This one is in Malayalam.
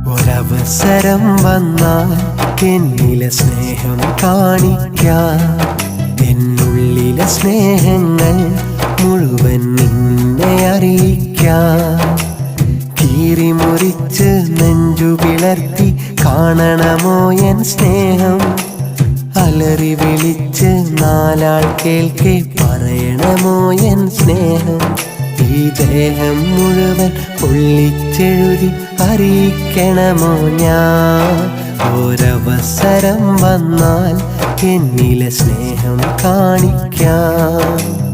ഒരവസരം വന്നാൽ എന്നിലെ സ്നേഹം കാണിക്കാം. എന്നുള്ളിലെ സ്നേഹങ്ങൾ മുഴുവൻ നിന്നെ അറിയിക്കാം. കീറി മുറിച്ച് നെഞ്ചു പിളർത്തി കാണണമോ എൻ സ്നേഹം? അലറി വിളിച്ച് നാലാൾ കേൾക്കെ പറയണമോ എൻ സ്നേഹം? ഈ ദേഹം മുഴുവൻ പൊള്ളിച്ചെഴുതി അറിയിക്കണമോ ഞാൻ? ഒരവസരം വന്നാൽ എന്നിലെ സ്നേഹം കാണിക്കാം.